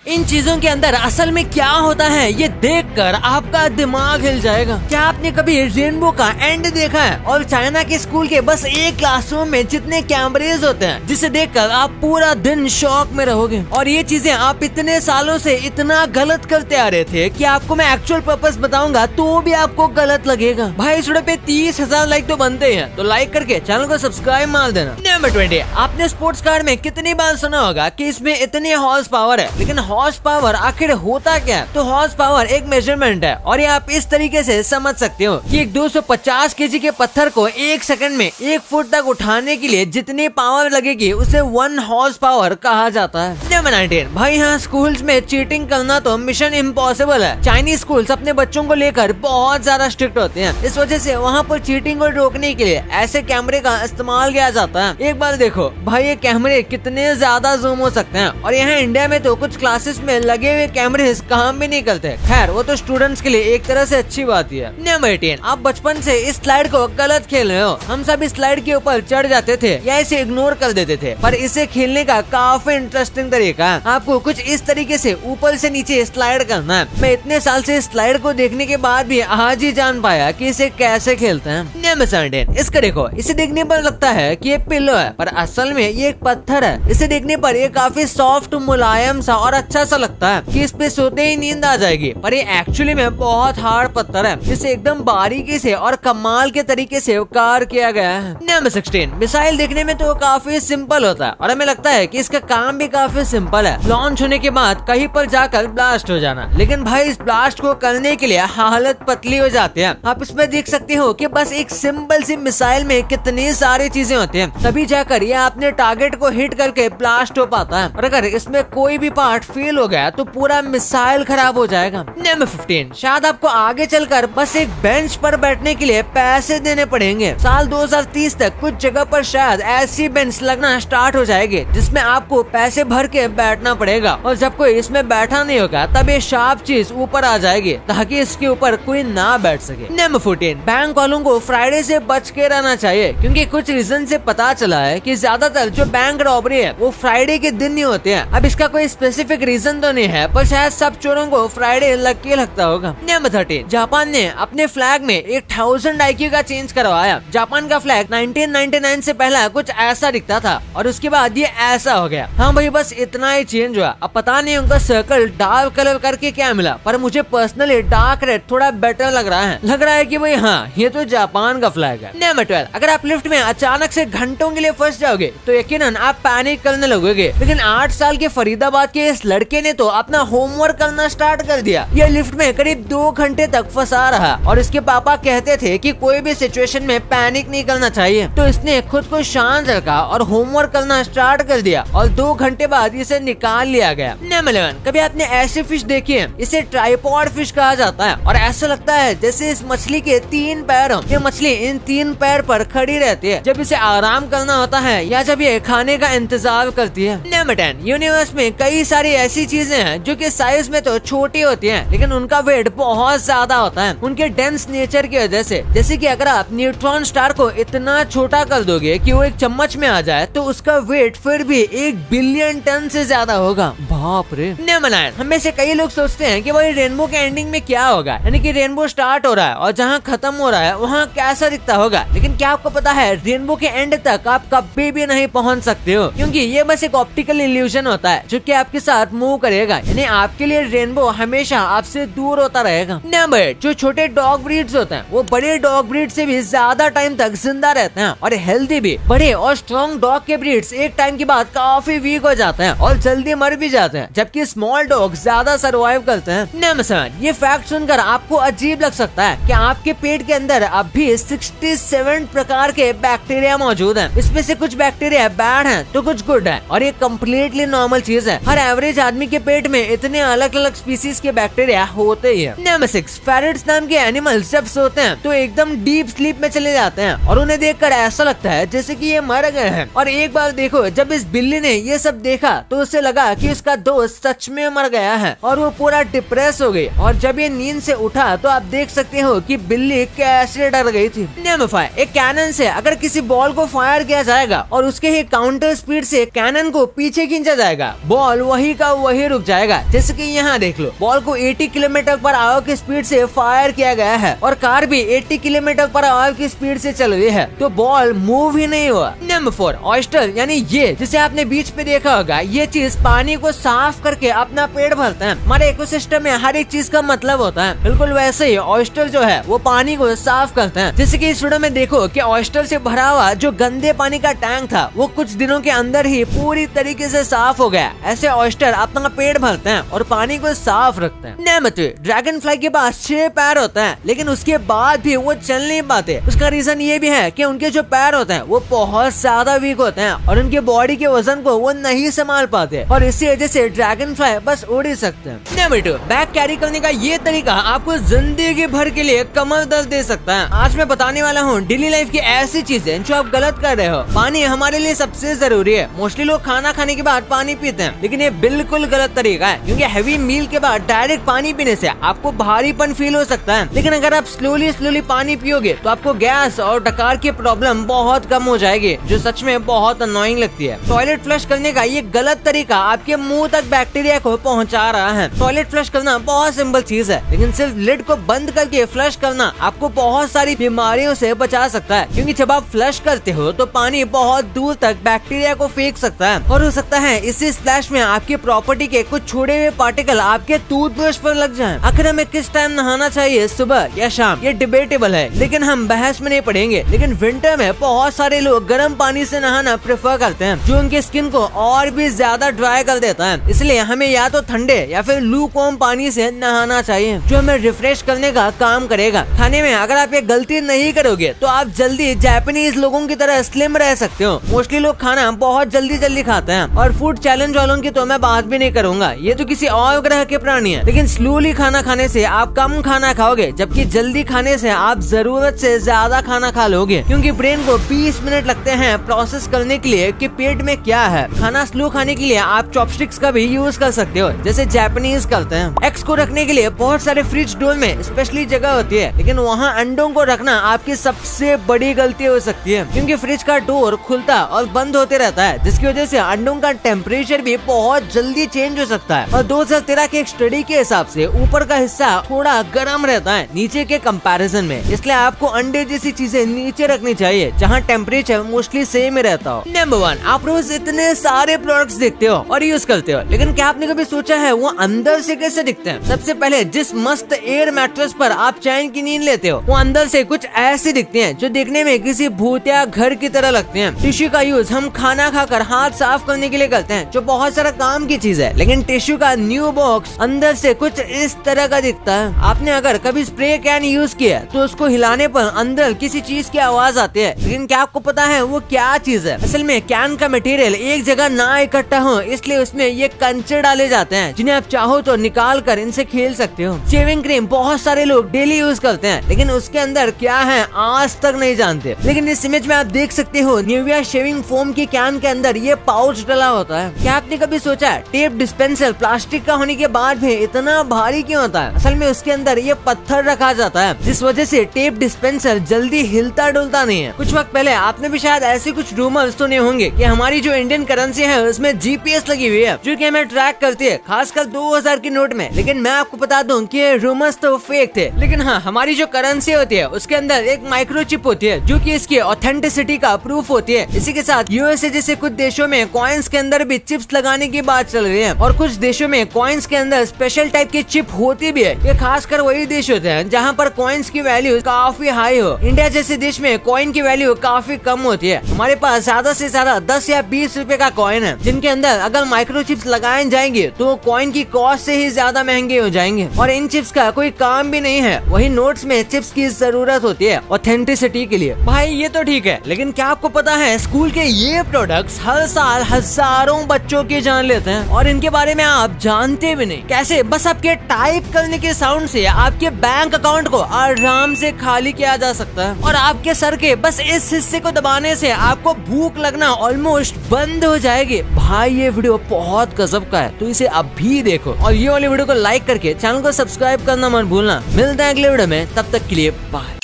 इन चीजों के अंदर असल में क्या होता है ये देखकर आपका दिमाग हिल जाएगा। क्या आपने कभी रेनबो का एंड देखा है? और चाइना के स्कूल के बस एक क्लासरूम में जितने कैमरेज होते हैं जिसे देखकर आप पूरा दिन शॉक में रहोगे। और ये चीजें आप इतने सालों से इतना गलत करते आ रहे थे कि आपको मैं एक्चुअल पर्पस बताऊंगा तो भी आपको गलत लगेगा। भाई इस वीडियो पे 30,000 लाइक तो बनते हैं, तो लाइक करके चैनल को सब्सक्राइब मार देना। नंबर 20, आपने स्पोर्ट्स कार में कितनी बार सुना होगा कि इसमें इतनी हॉर्स पावर है, लेकिन हॉर्स पावर आखिर होता क्या है? तो हॉर्स पावर एक मेजरमेंट है और ये आप इस तरीके से समझ सकते हो कि एक 250 केजी के पत्थर को 1 सेकंड में 1 फुट तक उठाने के लिए जितनी पावर लगेगी उसे 1 हॉर्स पावर कहा जाता है। नंबर 19, भाई यहाँ स्कूल्स में चीटिंग करना तो मिशन इम्पॉसिबल है। चाइनीज स्कूल्स अपने बच्चों को लेकर बहुत ज्यादा स्ट्रिक्ट होते हैं, इस वजह से वहाँ पर चीटिंग को रोकने के लिए ऐसे कैमरे का इस्तेमाल किया जाता है। एक बार देखो भाई ये कैमरे कितने ज्यादा जूम हो सकते हैं, और यहाँ इंडिया में तो कुछ क्लासेस में लगे हुए कैमरे काम भी नहीं करते। खैर वो तो स्टूडेंट्स के लिए एक तरह से अच्छी बात ही है। नंबर 18, आप बचपन से इस स्लाइड को गलत खेल रहे हो। हम सब इस स्लाइड के ऊपर चढ़ जाते थे या इसे इग्नोर कर देते थे, पर इसे खेलने का काफी इंटरेस्टिंग तरीका है। आपको कुछ इस तरीके से ऊपर से नीचे स्लाइड करना है। मैं इतने साल से इस स्लाइड को देखने के बाद भी आज ही जान पाया कि इसे कैसे खेलते हैं। नंबर 17, इसका देखो, इसे देखने पर लगता है कि ये पिल्लो है, पर असल में ये एक पत्थर है। इसे देखने पर ये काफी सॉफ्ट, मुलायम सा और अच्छा सा लगता है कि इस पे सोते ही नींद आ जाएगी, पर ये एक्चुअली में बहुत हार्ड पत्थर है। इसे एकदम बारीकी से और कमाल के तरीके से कार किया गया है। नंबर 16, मिसाइल देखने में तो काफी सिंपल होता है और हमें लगता है कि इसका काम भी काफी सिंपल है, लॉन्च होने के बाद कहीं पर जाकर ब्लास्ट हो जाना। लेकिन भाई इस ब्लास्ट को करने के लिए हालत पतली हो जाती है। आप इसमें देख सकते हो कि बस एक सिंपल सी मिसाइल में कितनी सारी चीजें होती हैं, तभी जाकर ये अपने टारगेट को हिट करके ब्लास्ट हो पाता है। और अगर इसमें कोई भी पार्ट फेल हो गया तो पूरा मिसाइल खराब हो जाएगा। नंबर 15, शायद आपको आगे चलकर बस एक बेंच पर बैठने के लिए पैसे देने पड़ेंगे। साल 2030 तक कुछ जगह पर शायद ऐसी बेंच लगना स्टार्ट हो जाएगी जिसमें आपको पैसे भर के बैठना पड़ेगा, और जब कोई इसमें बैठा नहीं होगा तब ये शार्प चीज ऊपर आ जाएगी ताकि इसके ऊपर कोई ना बैठ सके। नंबर 14, बैंक वालों को फ्राइडे से बच के रहना चाहिए, क्योंकि कुछ रीजन से पता चला है कि ज्यादातर जो बैंक रॉबरी है वो फ्राइडे के दिन ही होते हैं। अब इसका कोई स्पेसिफिक रीजन तो नहीं है, पर शायद सब चोरों को फ्राइडे लकी लगता होगा। नंबर 13, जापान ने अपने फ्लैग में 1000 IQ का चेंज करवाया। जापान का फ्लैग 1999 से पहला कुछ ऐसा दिखता था और उसके बाद ये ऐसा हो गया। हाँ भाई बस इतना ही चेंज हुआ। अब पता नहीं उनका सर्कल डार्क कलर करके क्या मिला, पर मुझे पर्सनली डार्क रेड थोड़ा बेटर लग रहा है कि भाई हाँ ये तो जापान का फ्लैग है। नंबर 12, अगर आप लिफ्ट में अचानक से घंटों के लिए फंस जाओगे तो यकीनन आप पैनिक करने लगोगे, लेकिन 8 साल के फरीदाबाद के इस लड़के ने तो अपना होमवर्क करना स्टार्ट कर दिया। ये लिफ्ट में करीब 2 घंटे तक फंसा रहा और इसके पापा कहते थे कि कोई भी सिचुएशन में पैनिक नहीं करना चाहिए, तो इसने खुद को शांत रखा और होमवर्क करना स्टार्ट कर दिया और 2 घंटे बाद इसे निकाल लिया गया। नंबर 11, कभी आपने ऐसी फिश देखी है? इसे ट्राइपॉड फिश कहा जाता है और ऐसा लगता है जैसे इस मछली के 3 पैर हो। ये मछली इन 3 पैर पर खड़ी रहती है जब इसे आराम करना होता है या जब ये खाने का इंतजार करती है। नंबर 10, यूनिवर्स में कई सारी ऐसी चीजें हैं जो कि साइज में तो छोटी होती हैं, लेकिन उनका वेट बहुत ज्यादा होता है उनके डेंस नेचर की वजह से। जैसे कि अगर आप न्यूट्रॉन स्टार को इतना छोटा कर दोगे कि वो एक चम्मच में आ जाए तो उसका वेट फिर भी 1 बिलियन टन से ज्यादा होगा। बाप रे। नंबर 9, हमें से कई लोग सोचते हैं कि भाई रेनबो के एंडिंग में क्या होगा, यानी कि रेनबो स्टार्ट हो रहा है और जहाँ खत्म हो रहा है वहाँ कैसा दिखता होगा। लेकिन क्या आपको पता है रेनबो के एंड तक आप कभी भी नहीं पहुँच सकते हो, क्योंकि ये बस एक ऑप्टिकल इल्यूजन होता है जो कि आपके साथ मूव करेगा, यानी आपके लिए रेनबो हमेशा आपसे दूर होता रहेगा। नंबर 8, जो छोटे डॉग ब्रीड्स होते हैं वो बड़े डॉग ब्रीड से भी ज्यादा टाइम तक जिंदा रहते हैं और हेल्दी भी। बड़े और स्ट्रॉन्ग डॉग के ब्रीड्स एक टाइम के बाद काफी वीक हो जाते हैं और जल्दी मर भी जाते हैं, जबकि स्मॉल डॉग ज्यादा सर्वाइव करते हैं। नंबर 7, ये फैक्ट सुनकर आपको अजीब लग सकता है कि आपके पेट के अंदर अब भी 67 प्रकार के बैक्टीरिया मौजूद हैं। इसमें से कुछ बैक्टीरिया बैड हैं तो कुछ गुड है, और ये कम्प्लीटली नॉर्मल चीज है। हर एवरेज आदमी के पेट में इतने अलग अलग स्पीसीज के बैक्टीरिया होते ही है। नंबर 6, पैरट्स नाम के एनिमल्स जब सोते हैं तो एकदम डीप स्लीप में चले जाते हैं और उन्हें देखकर ऐसा लगता है जैसे कि ये मर गए हैं। और एक बार देखो, जब इस बिल्ली ने ये सब देखा तो उसे लगा कि इसका दोस्त सच में मर गया है और वो पूरा डिप्रेस हो गई। और जब ये नींद से उठा तो आप देख सकते हो कि बिल्ली कैसे डर गई थी। नंबर 5, एक कैनन से अगर किसी बॉल को फायर किया जाएगा और उसके ही काउंटर स्पीड से कैनन को पीछे खींचा जाएगा, बॉल वही का वही रुक जाएगा। जैसे कि यहाँ देख लो, बॉल को 80 किलोमीटर पर आवर की स्पीड से फायर किया गया है और कार भी 80 किलोमीटर पर आवर की स्पीड से चल रही है, तो बॉल मूव ही नहीं हुआ। नंबर 4, ऑयस्टर यानी ये जिसे आपने बीच पे देखा होगा, ये चीज पानी को साफ करके अपना पेट भरता है। हमारे इकोसिस्टम में हर एक चीज का मतलब होता है, बिल्कुल वैसे ही ऑयस्टर जो है वो पानी को साफ करते हैं। जैसे कि इस वीडियो में देखो कि ऑयस्टर से भरा हुआ जो गंदे पानी का टैंक था वो कुछ दिनों के अंदर ही पूरी तरीके से साफ हो गया। ऐसे ऑयस्टर अपना पेट भरते हैं और पानी को साफ रखते हैं। नंबर 3, ड्रैगन फ्लाई के पास 6 पैर होते हैं, लेकिन उसके बाद भी वो चल नहीं पाते। उसका रीजन ये भी है कि उनके जो पैर होते हैं वो बहुत ज्यादा वीक होते हैं और उनके बॉडी के वजन को वो नहीं संभाल पाते और इसी वजह से ड्रैगन फ्लाई बस उड़ ही सकते हैं। नंबर 2, बैग कैरी करने का ये तरीका आपको जिंदगी भर के लिए कमर दर्द दे सकता है। आज मैं बताने वाला हूँ डेली लाइफ की ऐसी चीजें जो आप गलत कर रहे हो। पानी हमारे लिए सबसे जरूरी है। मोस्टली लोग खाना खाने के बाद पानी पीते हैं, लेकिन ये बिल्कुल गलत तरीका है, क्योंकि हैवी मील के बाद डायरेक्ट पानी पीने से आपको भारीपन फील हो सकता है। लेकिन अगर आप स्लोली पानी पियोगे तो आपको गैस और डकार की प्रॉब्लम बहुत कम हो जाएगी, जो सच में बहुत अनोइंग लगती है। टॉयलेट फ्लश करने का ये गलत तरीका आपके मुंह तक बैक्टीरिया को पहुंचा रहा है। टॉयलेट फ्लश करना बहुत सिंपल चीज है, लेकिन सिर्फ लिड को बंद करके फ्लश करना आपको बहुत सारी बीमारियों से बचा सकता है, क्योंकि जब आप फ्लश करते हो तो पानी बहुत दूर तक बैक्टीरिया को फेंक सकता है और हो सकता है इसी स्प्लैश में आपकी प्रॉपर्टी के कुछ छोड़े हुए पार्टिकल आपके टूथब्रश पर लग जाएं। आखिर हमें किस टाइम नहाना चाहिए, सुबह या शाम, ये डिबेटेबल है, लेकिन हम बहस में नहीं पड़ेंगे। लेकिन विंटर में बहुत सारे लोग गर्म पानी से नहाना प्रेफर करते हैं, जो उनके स्किन को और भी ज्यादा ड्राई कर देता है। इसलिए हमें या तो ठंडे या फिर लूकवार्म पानी से नहाना चाहिए, जो हमें रिफ्रेश करने का काम करेगा। खाने में अगर आप ये गलती नहीं करोगे तो आप जल्दी जापानीज लोगों की तरह स्लिम रह सकते हो। मोस्टली लोग खाना बहुत जल्दी खाते हैं और फूड चैलेंज वालों की तो मैं बात भी नहीं करूंगा, ये तो किसी और ग्रह के प्राणी है। लेकिन स्लोली खाना खाने से आप कम खाना खाओगे, जबकि जल्दी खाने से आप जरूरत से ज्यादा खाना खा लोगे, क्योंकि ब्रेन को 20 मिनट लगते हैं प्रोसेस करने के लिए कि पेट में क्या है। खाना स्लो खाने के लिए आप चॉपस्टिक्स का भी यूज कर सकते हो, जैसे जापानीज करते हैं। एग्स को रखने के लिए बहुत सारे फ्रिज डोर में स्पेशली जगह होती है, लेकिन वहाँ अंडों को रखना आपकी सबसे बड़ी गलती हो सकती है, क्योंकि फ्रिज का डोर खुलता और बंद होते रहता है, जिसकी वजह से अंडों का टेम्परेचर भी बहुत जल्दी चेंज हो सकता है। और 2013 के एक स्टडी के हिसाब से ऊपर का हिस्सा थोड़ा गर्म रहता है नीचे के कंपैरिजन में, इसलिए आपको अंडे जैसी चीजें नीचे रखनी चाहिए जहाँ टेम्परेचर मोस्टली सेम रहता हो। नंबर 1, आप रोज इतने सारे प्रोडक्ट्स देखते हो और यूज करते हो, लेकिन क्या आपने कभी सोचा है वो अंदर से कैसे दिखते हैं? सबसे पहले जिस मस्त एयर मैट्रेस पर आप चैन की नींद लेते हो, वो अंदर से कुछ ऐसे दिखते हैं जो दिखने में किसी भूतिया घर की तरह लगते हैं। टिश्यू का यूज हम खाना खाकर हाथ साफ करने के लिए करते हैं, जो बहुत सारा काम की चीज है, लेकिन टिश्यू का न्यू बॉक्स अंदर से कुछ इस तरह का दिखता है। आपने अगर कभी स्प्रे कैन यूज किया तो उसको हिलाने पर अंदर किसी चीज की आवाज आती है, लेकिन क्या आपको पता है वो क्या चीज है? असल में कैन का मटेरियल एक जगह ना इकट्ठा हो, इसलिए उसमें ये कंचे डाले जाते हैं, जिन्हें आप चाहो तो निकाल कर इनसे खेल सकते हो। शेविंग क्रीम बहुत सारे लोग डेली यूज करते हैं, लेकिन उसके अंदर क्या है आज तक नहीं जानते। लेकिन इस इमेज में आप देख सकते हो निविया शेविंग फोम की कैन के अंदर ये पाउच डला होता है। क्या आपने कभी सोचा है टेप डिस्पेंसर प्लास्टिक का होने के बाद भी इतना भारी क्यों होता है? असल में उसके अंदर ये पत्थर रखा जाता है, जिस वजह से टेप डिस्पेंसर जल्दी हिलता डुलता नहीं है। कुछ वक्त पहले आपने भी शायद ऐसे कुछ रूमर्स सुने होंगे कि हमारी जो इंडियन करेंसी है उसमें GPS लगी हुई है, जो कि हमें ट्रैक करती है, खासकर 2000 की नोट में। लेकिन मैं आपको बता दूं कि ये रूमर्स तो फेक थे, लेकिन हाँ, हमारी जो करेंसी होती है उसके अंदर एक माइक्रोचिप होती है, जो कि इसकी ऑथेंटिसिटी का प्रूफ होती है। इसी के साथ USA जैसे कुछ देशों में कॉइन्स के अंदर भी चिप्स लगाने की बात चल रही है, और कुछ देशों में कॉइन्स के अंदर स्पेशल टाइप की चिप होती भी है। ये खासकर वही देश होते हैं जहाँ पर कॉइन्स की वैल्यू काफी हाई हो। इंडिया जैसे देश में कॉइन की वैल्यू काफी कम होती है। हमारे पास ज्यादा से ज्यादा 10 या 20 रुपए का कॉइन है, जिनके अंदर अगर माइक्रोचिप्स लगाए जाएंगे तो कॉइन की कॉस्ट से ही ज्यादा महंगे हो जाएंगे, और इन चिप्स का कोई काम भी नहीं है। वही नोट्स में चिप्स की जरूरत होती है ऑथेंटिसिटी के लिए। भाई ये तो ठीक है, लेकिन क्या आपको पता है स्कूल के ये प्रोडक्ट्स हर साल हजारों बच्चों की जान लेते हैं, और इनके बारे में आप जानते भी नहीं। कैसे? बस आपके टाइप करने के साउंड से आपके बैंक अकाउंट को आराम से खाली किया जा सकता है, और आपके सर के बस इस हिस्से को दबाने से आपको भूख लगना ऑलमोस्ट बंद हो जाएगी। भाई ये वीडियो बहुत गजब का है, तो इसे अभी देखो, और ये वाली वीडियो को लाइक करके चैनल को सब्सक्राइब करना मत भूलना। मिलते हैं अगले वीडियो में, तब तक के लिए बाय।